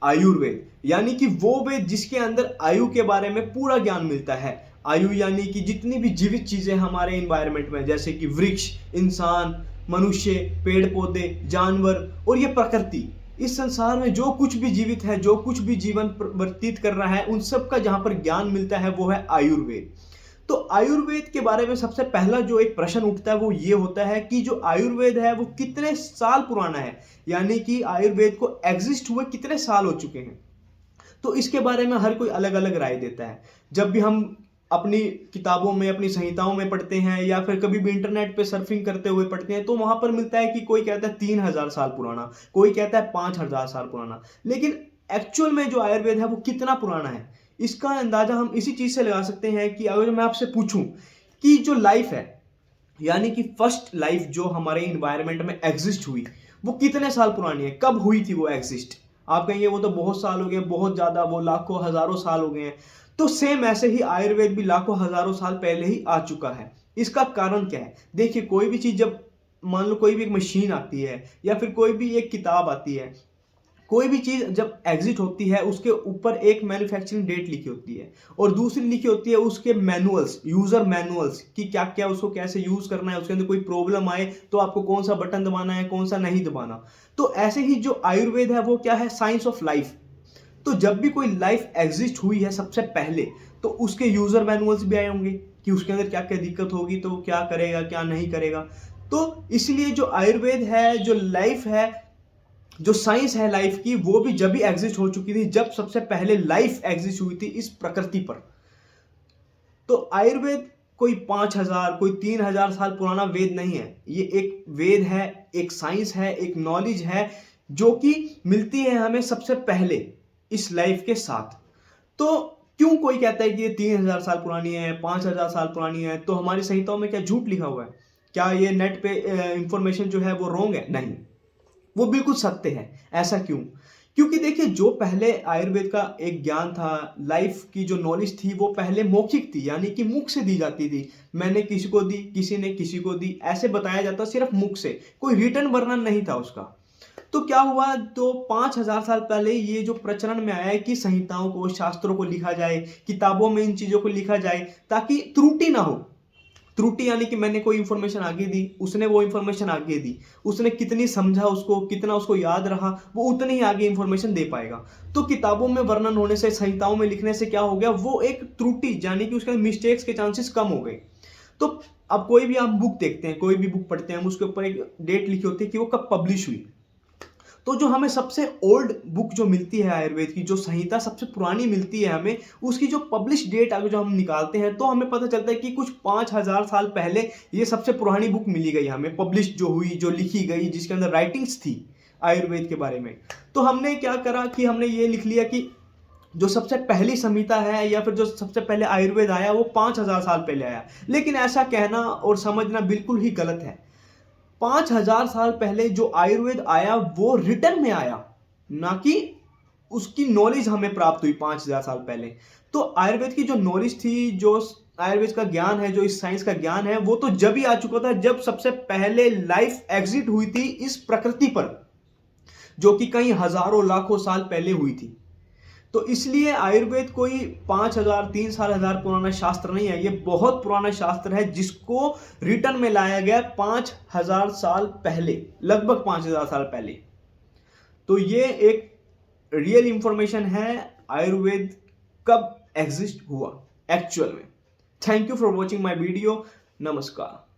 आयुर्वेद, यानी कि वो वेद जिसके अंदर आयु के बारे में पूरा ज्ञान मिलता है। आयु यानी कि जितनी भी जीवित चीजें हमारे इन्वायरमेंट में, जैसे कि वृक्ष, इंसान, मनुष्य, पेड़ पौधे, जानवर और ये प्रकृति, इस संसार में जो कुछ भी जीवित है, जो कुछ भी जीवन व्यतीत कर रहा है, उन सब का जहां पर ज्ञान मिलता है वो है आयुर्वेद। तो आयुर्वेद के बारे में सबसे पहला जो एक प्रश्न उठता है वो ये होता है कि जो आयुर्वेद है वो कितने साल पुराना है, यानी कि आयुर्वेद को एग्जिस्ट हुए कितने साल हो चुके हैं। तो इसके बारे में हर कोई अलग अलग राय देता है। जब भी हम अपनी किताबों में, अपनी संहिताओं में पढ़ते हैं या फिर कभी भी इंटरनेट पे सर्फिंग करते हुए पढ़ते हैं, तो वहां पर मिलता है कि कोई कहता है 3000 साल पुराना, कोई कहता है 5000 साल पुराना। लेकिन एक्चुअल में जो आयुर्वेद है वो कितना पुराना है, इसका अंदाजा हम इसी चीज से लगा सकते हैं कि अगर मैं आपसे पूछूं कि जो लाइफ है, यानी कि फर्स्ट लाइफ जो हमारे इन्वायरमेंट में एग्जिस्ट हुई, वो कितने साल पुरानी है, कब हुई थी वो एग्जिस्ट। आप कहेंगे वो तो बहुत साल हो गए, बहुत ज्यादा, वो लाखों हजारों साल हो गए हैं। तो सेम ऐसे ही आयुर्वेद भी लाखों हजारों साल पहले ही आ चुका है। इसका कारण क्या है? देखिए, कोई भी चीज, जब मान लो कोई भी एक मशीन आती है या फिर कोई भी एक किताब आती है, कोई भी चीज जब एग्जिट होती है उसके ऊपर एक मैन्युफैक्चरिंग डेट लिखी होती है और दूसरी लिखी होती है उसके मैनुअल्स, यूजर मैनुअल्स, कि क्या क्या उसको कैसे यूज करना है, उसके अंदर कोई प्रॉब्लम आए तो आपको कौन सा बटन दबाना है, कौन सा नहीं दबाना। तो ऐसे ही जो आयुर्वेद है वो क्या है? Science of life. तो जब भी कोई लाइफ एग्जिस्ट हुई है सबसे पहले, तो उसके यूजर मैनुअल्स भी आए होंगे कि उसके अंदर क्या क्या दिक्कत होगी, तो क्या करेगा, क्या नहीं करेगा। तो इसलिए जो आयुर्वेद है, जो लाइफ है, जो साइंस है लाइफ की, वो भी जब भी एग्जिस्ट हो चुकी थी जब सबसे पहले लाइफ एग्जिस्ट हुई थी इस प्रकृति पर। तो आयुर्वेद कोई 5000, कोई 3000 साल पुराना वेद नहीं है। ये एक वेद है, एक साइंस है, एक नॉलेज है जो कि मिलती है हमें सबसे पहले इस लाइफ के साथ। तो क्यों कोई कहता है कि ये 3000 साल पुरानी है, 5000 साल पुरानी है, तो हमारी संहिताओं में क्या झूठ लिखा हुआ है? क्या ये नेट पे इंफॉर्मेशन जो है वो रॉन्ग है? नहीं, वो बिल्कुल सत्य है। ऐसा क्यों? क्योंकि देखिए, जो पहले आयुर्वेद का एक ज्ञान था, लाइफ की जो नॉलेज थी, वो पहले मौखिक थी, यानी कि मुख से दी जाती थी। मैंने किसी को दी, किसी ने किसी को दी, ऐसे बताया जाता सिर्फ मुख से, कोई रिटर्न वर्णन नहीं था उसका। तो क्या हुआ, तो 5000 साल पहले ये जो प्रचलन में आया है कि संहिताओं को, शास्त्रों को लिखा जाए, किताबों में इन चीजों को लिखा जाए ताकि त्रुटि ना हो। त्रुटि यानी कि मैंने कोई इंफॉर्मेशन आगे दी, उसने वो इंफॉर्मेशन आगे दी, उसने कितनी समझा, उसको कितना उसको याद रहा, वो उतनी ही आगे इंफॉर्मेशन दे पाएगा। तो किताबों में वर्णन होने से, संहिताओं में लिखने से क्या हो गया, वो एक त्रुटि, यानी कि उसके मिस्टेक्स के चांसेस कम हो गए। तो अब कोई भी हम बुक देखते हैं, कोई भी बुक पढ़ते हैं, हम उसके ऊपर एक डेट लिखी होती है कि वो कब पब्लिश हुई। तो जो हमें सबसे ओल्ड बुक जो मिलती है आयुर्वेद की, जो संहिता सबसे पुरानी मिलती है हमें, उसकी जो पब्लिश डेट अगर जो हम निकालते हैं तो हमें पता चलता है कि कुछ 5000 साल पहले ये सबसे पुरानी बुक मिली गई हमें, पब्लिश जो हुई, जो लिखी गई, जिसके अंदर राइटिंग्स थी आयुर्वेद के बारे में। तो हमने क्या करा कि हमने ये लिख लिया कि जो सबसे पहली संहिता है या फिर जो सबसे पहले आयुर्वेद आया वो 5000 साल पहले आया। लेकिन ऐसा कहना और समझना बिल्कुल ही गलत है। 5000 साल पहले जो आयुर्वेद आया वो रिटर्न में आया, ना कि उसकी नॉलेज हमें प्राप्त हुई 5000 साल पहले। तो आयुर्वेद की जो नॉलेज थी, जो आयुर्वेद का ज्ञान है, जो इस साइंस का ज्ञान है, वो तो जब ही आ चुका था जब सबसे पहले लाइफ एग्जिट हुई थी इस प्रकृति पर, जो कि कई हजारों लाखों साल पहले हुई थी। तो इसलिए आयुर्वेद कोई 5000, 3000 पुराना शास्त्र नहीं है, ये बहुत पुराना शास्त्र है जिसको रिटर्न में लाया गया 5000 साल पहले, लगभग 5000 साल पहले। तो ये एक रियल इंफॉर्मेशन है आयुर्वेद कब एग्जिस्ट हुआ एक्चुअल में। Thank you for watching my video. नमस्कार।